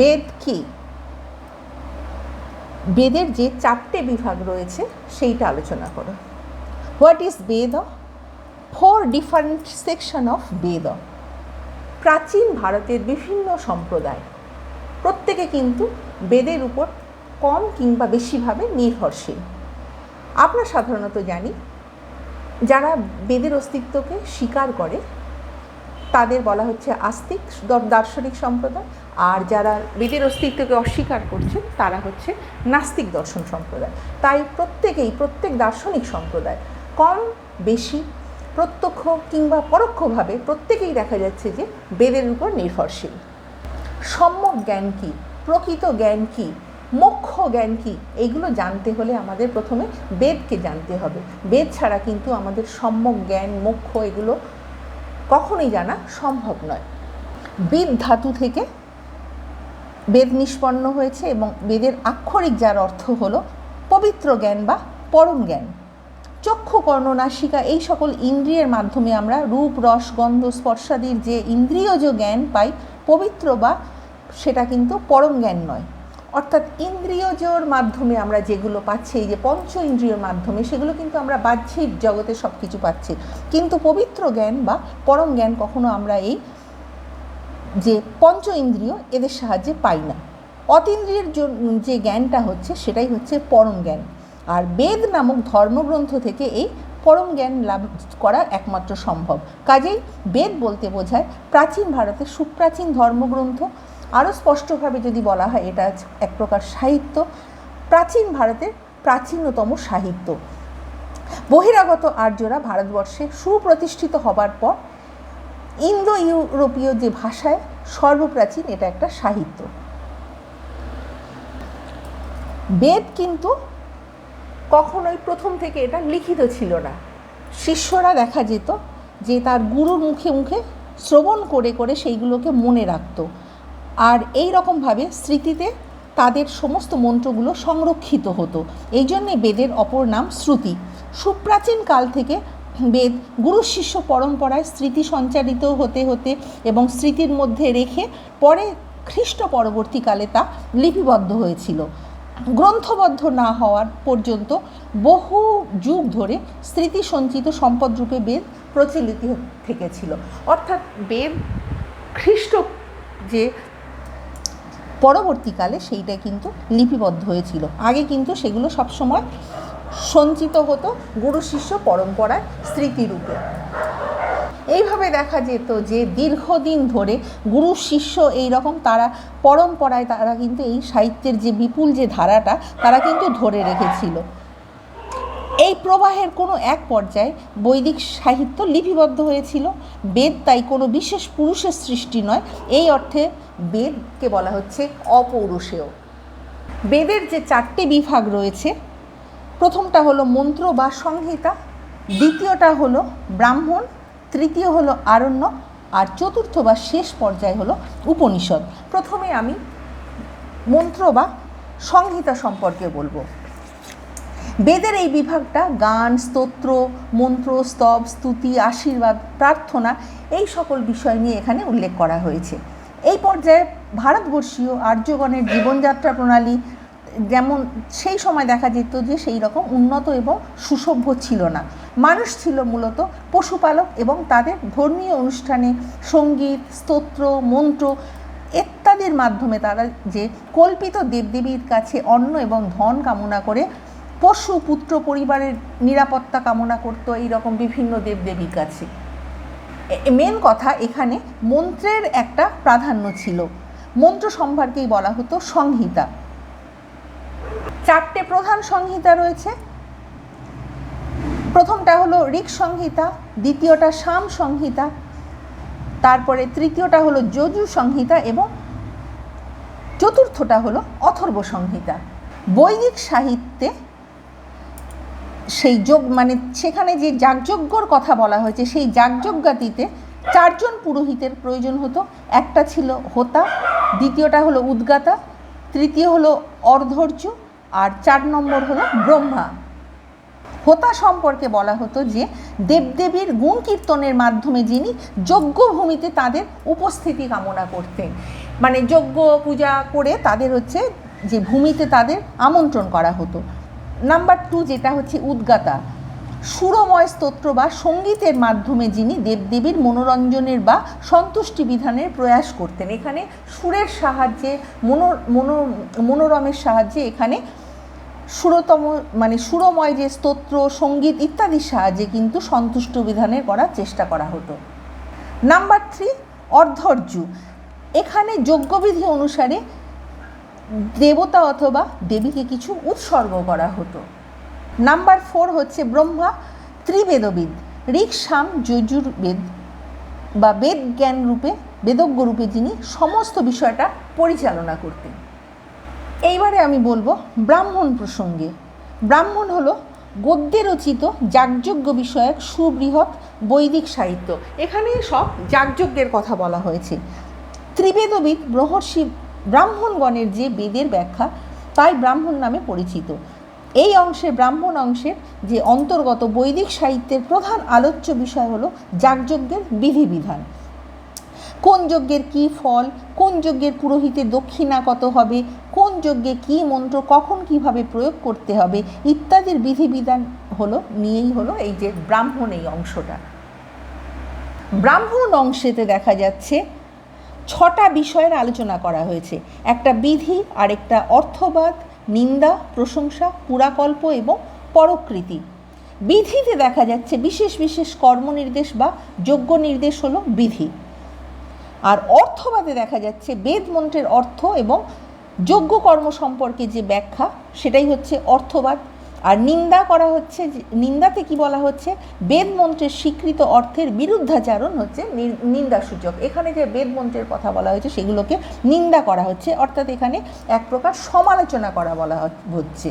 বেদ কি? বেদের যে 4টে বিভাগ রয়েছে সেইটা আলোচনা করো। What is Ved? 4 different section of Ved. প্রাচীন ভারতের বিভিন্ন সম্প্রদায় প্রত্যেকে কিন্তু বেদের উপর কম কিংবা বেশিভাবে নির্ভরশীল। আমরা সাধারণত জানি যারা বেদের অস্তিত্বকে স্বীকার করে তাদের বলা হচ্ছে আস্তিক দার্শনিক সম্প্রদায়, আর যারা বেদের অস্তিত্বকে অস্বীকার করছে তারা হচ্ছে নাস্তিক দর্শন সম্প্রদায়। তাই প্রত্যেক দার্শনিক সম্প্রদায় কম বেশি প্রত্যক্ষ কিংবা পরোক্ষভাবে প্রত্যেকেই দেখা যাচ্ছে যে বেদের উপর নির্ভরশীল। সম্যক জ্ঞান কী, প্রকৃত জ্ঞান কী, মোক্ষ জ্ঞান কী, এইগুলো জানতে হলে আমাদের প্রথমে বেদকে জানতে হবে। বেদ ছাড়া কিন্তু আমাদের সম্যক জ্ঞান, মোক্ষ এগুলো কখনোই জানা সম্ভব নয়। বিদ ধাতু থেকে বেদ নিষ্পন্ন হয়েছে এবং বেদের আক্ষরিক যার অর্থ হলো পবিত্র জ্ঞান বা পরম জ্ঞান। চক্ষু, কর্ণ, নাসিকা এই সকল ইন্দ্রিয়ের মাধ্যমে আমরা রূপ, রস, গন্ধ, স্পর্শাদির যে ইন্দ্রিয়জ জ্ঞান পাই পবিত্র বা সেটা কিন্তু পরম জ্ঞান নয়। অর্থাৎ ইন্দ্রিয়জর মাধ্যমে আমরা যেগুলো পাচ্ছি, এই যে পঞ্চ ইন্দ্রিয়র মাধ্যমে, সেগুলো কিন্তু আমরা বাহ্যিক জগতে সব কিছু পাচ্ছি, কিন্তু পবিত্র জ্ঞান বা পরম জ্ঞান কখনো আমরা এই যে পঞ্চ ইন্দ্রিয় এদের সাহায্যে পাই না। অতীন্দ্রিয়ের যে জ্ঞানটা হচ্ছে সেটাই হচ্ছে পরম জ্ঞান। আর বেদ নামক ধর্মগ্রন্থ থেকে এই পরম জ্ঞান লাভ করা একমাত্র সম্ভব। কাজেই বেদ বলতে বোঝায় প্রাচীন ভারতের সুপ্রাচীন ধর্মগ্রন্থ। আরও স্পষ্টভাবে যদি বলা হয় এটা এক প্রকার সাহিত্য, প্রাচীন ভারতের প্রাচীনতম সাহিত্য। বহিরাগত আর্যরা ভারতবর্ষে সুপ্রতিষ্ঠিত হবার পর ইন্দো ইউরোপীয় যে ভাষায় সর্বপ্রাচীন এটা একটা সাহিত্য। বেদ কিন্তু কখনোই প্রথম থেকে এটা লিখিত ছিল না। শিষ্যরা দেখা যেত যে তার গুরুর মুখে মুখে শ্রবণ করে করে সেইগুলোকে মনে রাখত, আর এই রকমভাবে স্মৃতিতে তাদের সমস্ত মন্ত্রগুলো সংরক্ষিত হতো। এই জন্যে বেদের অপর নাম শ্রুতি। সুপ্রাচীন কাল থেকে বেদ গুরু শিষ্য পরম্পরায় স্মৃতি সঞ্চারিত হতে হতে এবং স্মৃতির মধ্যে রেখে পরে খ্রিস্ট পরবর্তীকালে তা লিপিবদ্ধ হয়েছিল। গ্রন্থবদ্ধ না হওয়ার পর্যন্ত বহু যুগ ধরে স্মৃতি সঞ্চিত সম্পদরূপে বেদ প্রচলিত থেকেছিল। অর্থাৎ বেদ খ্রিস্ট যে পরবর্তীকালে সেইটা কিন্তু লিপিবদ্ধ হয়েছিল, আগে কিন্তু সেগুলো সবসময় সঞ্চিত হতো গুরু শিষ্য পরম্পরায় স্মৃতিরূপে। এইভাবে দেখা যেত যে দীর্ঘদিন ধরে গুরু শিষ্য এই রকম তারা পরম্পরায় তারা কিন্তু এই সাহিত্যের যে বিপুল যে ধারাটা তারা কিন্তু ধরে রেখেছিল। এই প্রবাহের কোনো এক পর্যায়ে বৈদিক সাহিত্য লিপিবদ্ধ হয়েছিল। বেদ তাই কোনো বিশেষ পুরুষের সৃষ্টি নয়, এই অর্থে বেদকে বলা হচ্ছে অপৌরুষেয়। বেদের যে 4টে বিভাগ রয়েছে, প্রথমটা হলো মন্ত্র বা সংহিতা, দ্বিতীয়টা হলো ব্রাহ্মণ, তৃতীয় হলো আরণ্যক, আর চতুর্থ বা শেষ পর্যায় হলো উপনিষদ। প্রথমে আমি মন্ত্র বা সংহিতা সম্পর্কে বলবো। বেদের এই বিভাগটা গান, স্তোত্র, মন্ত্র, স্তব, স্তুতি, আশীর্বাদ, প্রার্থনা এই সকল বিষয় নিয়ে এখানে উল্লেখ করা হয়েছে। এই পর্যায়ে ভারতবর্ষীয় আর্যগণের জীবনযাত্রা প্রণালী যেমন সেই সময় দেখা যেত যে সেই রকম উন্নত এবং সুসভ্য ছিল না। মানুষ ছিল মূলত পশুপালক এবং তাদের ধর্মীয় অনুষ্ঠানে সঙ্গীত, স্তোত্র, মন্ত্র ইত্যাদির মাধ্যমে তারা যে কল্পিত দেবদেবীর কাছে অন্ন এবং ধন কামনা করে পশু, পুত্র, পরিবারের নিরাপত্তা কামনা করত এই রকম বিভিন্ন দেবদেবীর কাছে। মেন কথা এখানে মন্ত্রের একটা প্রাধান্য ছিল। মন্ত্র সম্ভারকেই বলা হতো সংহিতা। 4টে প্রধান সংহিতা রয়েছে। প্রথমটা হলো ঋক সংহিতা, দ্বিতীয়টা সাম সংহিতা, তারপরে তৃতীয়টা হলো যজু সংহিতা এবং চতুর্থটা হলো অথর্ব সংহিতা। বৈদিক সাহিত্যে সেই সেখানে যে যাগযজ্ঞর কথা বলা হয়েছে সেই যাগযজ্ঞাতিতে 4 জন পুরোহিতের প্রয়োজন হতো। একটা ছিল হোতা, দ্বিতীয়টা হলো উদ্গাতা, তৃতীয় হলো অর্ধর্য, আর 4 নম্বর হলো ব্রহ্মা। হোতা সম্পর্কে বলা হতো যে দেবদেবীর গুণ কীর্তনের মাধ্যমে যিনি যজ্ঞভূমিতে তাদের উপস্থিতি কামনা করতেন। মানে যজ্ঞ পূজা করে তাদের হচ্ছে যে ভূমিতে তাদের আমন্ত্রণ করা হতো। নাম্বার 2 যেটা হচ্ছে উদ্গাতা, সুরময় স্তোত্র বা সঙ্গীতের মাধ্যমে যিনি দেবদেবীর মনোরঞ্জনের বা সন্তুষ্টি বিধানের প্রয়াস করতেন। এখানে সুরের সাহায্যে মনোরমের সাহায্যে এখানে সুরময় যে স্তোত্র সঙ্গীত ইত্যাদির সাহায্যে কিন্তু সন্তুষ্ট বিধানের করার চেষ্টা করা হতো। নাম্বার 3 অর্ধর্যু, এখানে যজ্ঞবিধি অনুসারে দেবতা অথবা দেবীকে কিছু উৎসর্গ করা হতো। নাম্বার 4 হচ্ছে ব্রহ্মা ত্রিবেদবিদ, ঋক সাম যজুর্বেদ বা বেদ জ্ঞান রূপে বেদজ্ঞ রূপে যিনি সমস্ত বিষয়টা পরিচালনা করতেন। এইবারে আমি বলবো ব্রাহ্মণ প্রসঙ্গে। ব্রাহ্মণ হলো গদ্যে রচিত যাগযজ্ঞ বিষয়ক সুবৃহৎ বৈদিক সাহিত্য। এখানে সব যাগযজ্ঞের কথা বলা হয়েছে। ত্রিবেদবিদ ব্রহর্ষি ব্রাহ্মণগণের যে বেদের ব্যাখ্যা তাই ব্রাহ্মণ নামে পরিচিত। এই অংশে ব্রাহ্মণ অংশের যে অন্তর্গত বৈদিক সাহিত্যের প্রধান আলোচ্য বিষয় হলো যাগযজ্ঞের বিধিবিধান। কোন যজ্ঞের কী ফল, কোন যজ্ঞের পুরোহিতের দক্ষিণা কত হবে, কোন যজ্ঞে কী মন্ত্র কখন কিভাবে প্রয়োগ করতে হবে ইত্যাদির বিধিবিধান নিয়েই হলো এই যে ব্রাহ্মণ এই অংশটা। ব্রাহ্মণ অংশেতে দেখা যাচ্ছে 6টা বিষয়ের আলোচনা করা হয়েছে। একটা বিধি, আরেকটা অর্থবাদ, নিন্দা, প্রশংসা, পুরাকল্প এবং পরকৃতি। বিধিতে দেখা যাচ্ছে বিশেষ বিশেষ কর্মনির্দেশ বা যজ্ঞ নির্দেশ হলো বিধি। আর অর্থবাদে দেখা যাচ্ছে বেদ মন্ত্রের অর্থ এবং যজ্ঞ কর্ম সম্পর্কে যে ব্যাখ্যা সেটাই হচ্ছে অর্থবাদ। আর নিন্দা করা হচ্ছে, নিন্দাতে কি বলা হচ্ছে, বেদ মন্ত্রের স্বীকৃত অর্থের বিরুদ্ধাচারণ হচ্ছে নিন্দাসূচক। এখানে যে বেদ মন্ত্রের কথা বলা হয়েছে সেগুলোকে নিন্দা করা হচ্ছে, অর্থাৎ এখানে এক প্রকার সমালোচনা করা বলা হচ্ছে।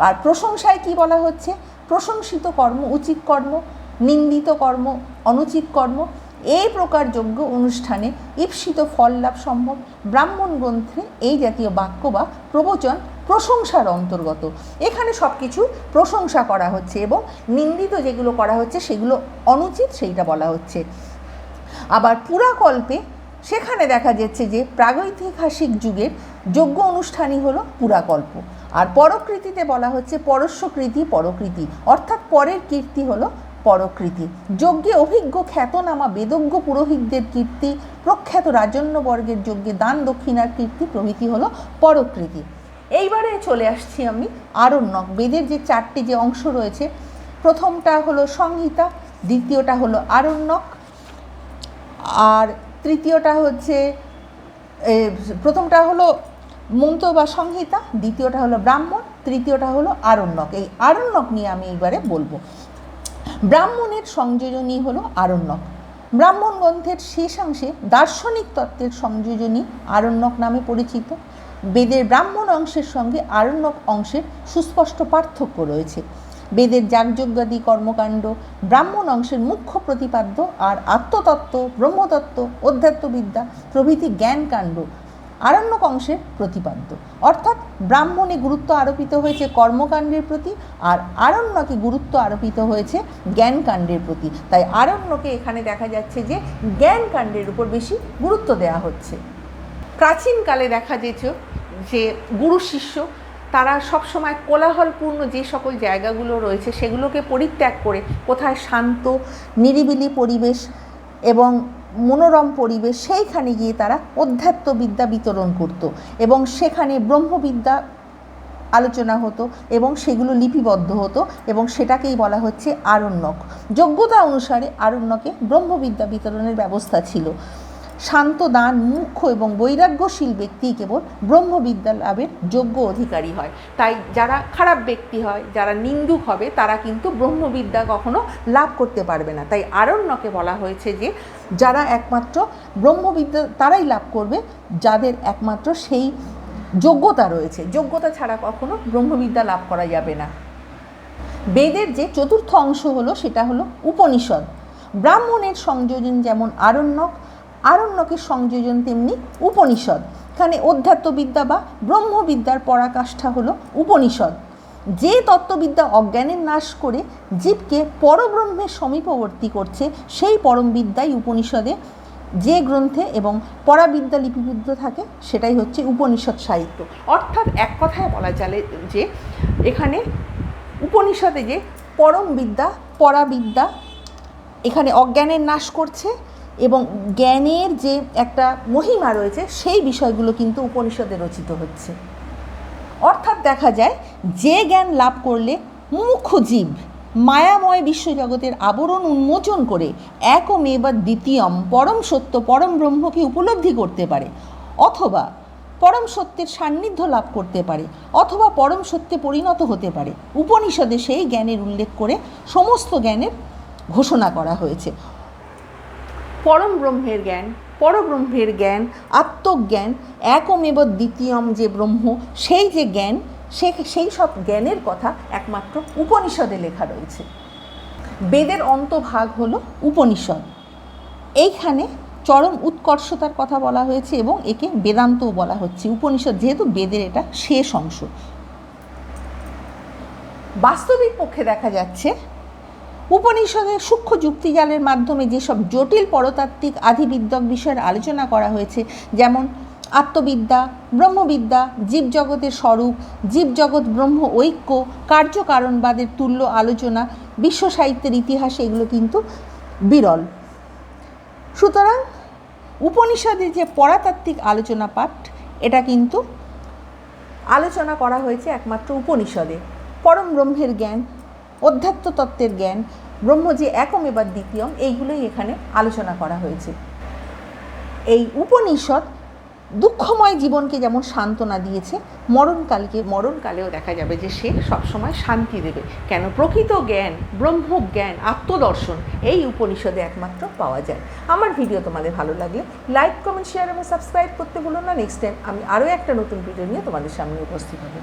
আর প্রশংসায় কি বলা হচ্ছে, প্রশংসিত কর্ম উচিত কর্ম, নিন্দিত কর্ম অনুচিত কর্ম, এই প্রকার যজ্ঞ অনুষ্ঠানে ঈপ্সিত ফল লাভ সম্ভব। ব্রাহ্মণ গ্রন্থে এই জাতীয় বাক্য বা প্রবচন প্রশংসার অন্তর্গত। এখানে সব কিছু প্রশংসা করা হচ্ছে এবং নিন্দিত যেগুলো করা হচ্ছে সেগুলো অনুচিত সেইটা বলা হচ্ছে। আবার পুরাকল্পে সেখানে দেখা যাচ্ছে যে প্রাগৈতিহাসিক যুগের যজ্ঞ অনুষ্ঠানই হলো পুরাকল্প। আর পরকৃতিতে বলা হচ্ছে পরস্যকৃতি পরকৃতি, অর্থাৎ পরের কীর্তি হলো পরকৃতি। যজ্ঞে অভিজ্ঞ খ্যাতনামা বেদজ্ঞ পুরোহিতদের কীর্তি, প্রখ্যাত রাজন্যবর্গের যজ্ঞে দান দক্ষিণার কীর্তি প্রভৃতি হলো পরকৃতি। এইবারে চলে আসছি আমি আরণ্যক। বেদের যে 4টি যে অংশ রয়েছে, প্রথমটা হলো সংহিতা, দ্বিতীয়টা হলো আরণ্যক, আর তৃতীয়টা হচ্ছে প্রথমটা হলো মন্ত্র বা সংহিতা, দ্বিতীয়টা হলো ব্রাহ্মণ, তৃতীয়টা হলো আরণ্যক। এই আরণ্যক নিয়ে আমি এইবারে বলবো। ব্রাহ্মণের সংযোজনী হলো আরণ্যক। ব্রাহ্মণ গ্রন্থের শেষাংশে দার্শনিক তত্ত্বের সংযোজনী আরণ্যক নামে পরিচিত। বেদের ব্রাহ্মণ অংশের সঙ্গে আরণ্যক অংশের সুস্পষ্ট পার্থক্য রয়েছে। বেদের যাগযজ্ঞাদি কর্মকাণ্ড ব্রাহ্মণ অংশের মুখ্য প্রতিপাদ্য, আর আত্মতত্ত্ব, ব্রহ্মতত্ত্ব, অধ্যাত্মবিদ্যা প্রভৃতি জ্ঞানকাণ্ড আরণ্যক অংশের প্রতিপাদ্য। অর্থাৎ ব্রাহ্মণে গুরুত্ব আরোপিত হয়েছে কর্মকাণ্ডের প্রতি, আর আরণ্যকে গুরুত্ব আরোপিত হয়েছে জ্ঞানকাণ্ডের প্রতি। তাই আরণ্যকে এখানে দেখা যাচ্ছে যে জ্ঞানকাণ্ডের উপর বেশি গুরুত্ব দেওয়া হচ্ছে। প্রাচীনকালে দেখা যেত যে গুরু শিষ্য তারা সবসময় কোলাহলপূর্ণ যে সকল জায়গাগুলো রয়েছে সেগুলোকে পরিত্যাগ করে কোথায় শান্ত নিরিবিলি পরিবেশ এবং মনোরম পরিবেশ, সেইখানে গিয়ে তারা অধ্যাত্মবিদ্যা বিতরণ করত এবং সেখানে ব্রহ্মবিদ্যা আলোচনা হতো এবং সেগুলো লিপিবদ্ধ হতো এবং সেটাকেই বলা হচ্ছে আরণ্যক। যোগ্যতা অনুসারে আরণ্যকে ব্রহ্মবিদ্যা বিতরণের ব্যবস্থা ছিল। শান্ত, দান, মুখ্য এবং বৈরাগ্যশীল ব্যক্তি কেবল ব্রহ্মবিদ্যা লাভের যোগ্য অধিকারী হয়। তাই যারা খারাপ ব্যক্তি হয়, যারা নিন্দুক হবে, তারা কিন্তু ব্রহ্মবিদ্যা কখনো লাভ করতে পারবে না। তাই আরণ্যকে বলা হয়েছে যে যারা একমাত্র ব্রহ্মবিদ্যা তারাই লাভ করবে যাদের একমাত্র সেই যোগ্যতা রয়েছে। যোগ্যতা ছাড়া কখনো ব্রহ্মবিদ্যা লাভ করা যাবে না। বেদের যে চতুর্থ অংশ হলো সেটা হলো উপনিষদ। ব্রাহ্মণের সংযোজন যেমন আরণ্যক, আরণ্যকের সংযোজন তেমনি উপনিষদ। এখানে অধ্যাত্মবিদ্যা বা ব্রহ্মবিদ্যার পরাকাষ্ঠা হলো উপনিষদ। যে তত্ত্ববিদ্যা অজ্ঞানের নাশ করে জীবকে পরব্রহ্মের সমীপবর্তী করছে সেই পরমবিদ্যাই উপনিষদে যে গ্রন্থে এবং পরাবিদ্যা লিপিবদ্ধ থাকে সেটাই হচ্ছে উপনিষদ সাহিত্য। অর্থাৎ এক কথায় বলা চলে যে এখানে উপনিষদে যে পরম বিদ্যা পরাবিদ্যা এখানে অজ্ঞানের নাশ করছে এবং জ্ঞানের যে একটা মহিমা রয়েছে সেই বিষয়গুলো কিন্তু উপনিষদে রচিত হচ্ছে। অর্থাৎ দেখা যায় যে জ্ঞান লাভ করলে মুখ্য জীব মায়াময় বিশ্বজগতের আবরণ উন্মোচন করে একমেব দ্বিতীয়ম পরম সত্য পরম ব্রহ্মকে উপলব্ধি করতে পারে, অথবা পরম সত্যের সান্নিধ্য লাভ করতে পারে, অথবা পরম সত্যে পরিণত হতে পারে। উপনিষদে সেই জ্ঞানের উল্লেখ করে সমস্ত জ্ঞানের ঘোষণা করা হয়েছে। পরম ব্রহ্মের জ্ঞান, পরব্রহ্মের জ্ঞান, আত্মজ্ঞান, একমেব দ্বিতীয়ম যে ব্রহ্ম সেই যে জ্ঞান, সেই সব জ্ঞানের কথা একমাত্র উপনিষদে লেখা রয়েছে। বেদের অন্তভাগ হলো উপনিষদ। এইখানে চরম উৎকর্ষতার কথা বলা হয়েছে এবং একে বেদান্তও বলা হচ্ছে। উপনিষদ যেহেতু বেদের এটা শেষ অংশ। বাস্তবিক পক্ষে দেখা যাচ্ছে উপনিষদের সূক্ষ্ম যুক্তিজালের মাধ্যমে যেসব জটিল পরতাত্ত্বিক আধিবিদ্যক বিষয়ের আলোচনা করা হয়েছে, যেমন আত্মবিদ্যা, ব্রহ্মবিদ্যা, জীবজগতের স্বরূপ, জীবজগৎ ব্রহ্ম ঐক্য, কার্যকারণবাদের তুল্য আলোচনা বিশ্ব সাহিত্যের ইতিহাসে এগুলো কিন্তু বিরল। সুতরাং উপনিষদের যে পরাতাত্ত্বিক আলোচনা পাঠ এটা কিন্তু আলোচনা করা হয়েছে একমাত্র উপনিষদে। পরম ব্রহ্মের জ্ঞান, অধ্যাত্ম তত্ত্বের জ্ঞান, ব্রহ্ম যে একমেব দ্বিতীয়ম, এইগুলোই এখানে আলোচনা করা হয়েছে। এই উপনিষদ দুঃখময় জীবনকে যেমন সান্ত্বনা দিয়েছে, মরণকালেও দেখা যাবে যে সে সবসময় শান্তি দেবে। কেন? প্রকৃত জ্ঞান, ব্রহ্মজ্ঞান, আত্মদর্শন এই উপনিষদে একমাত্র পাওয়া যায়। আমার ভিডিও তোমাদের ভালো লাগলে লাইক, কমেন্ট, শেয়ার এবং সাবস্ক্রাইব করতে ভুলো না। নেক্সট টাইম আমি আরও একটা নতুন ভিডিও নিয়ে তোমাদের সামনে উপস্থিত হব।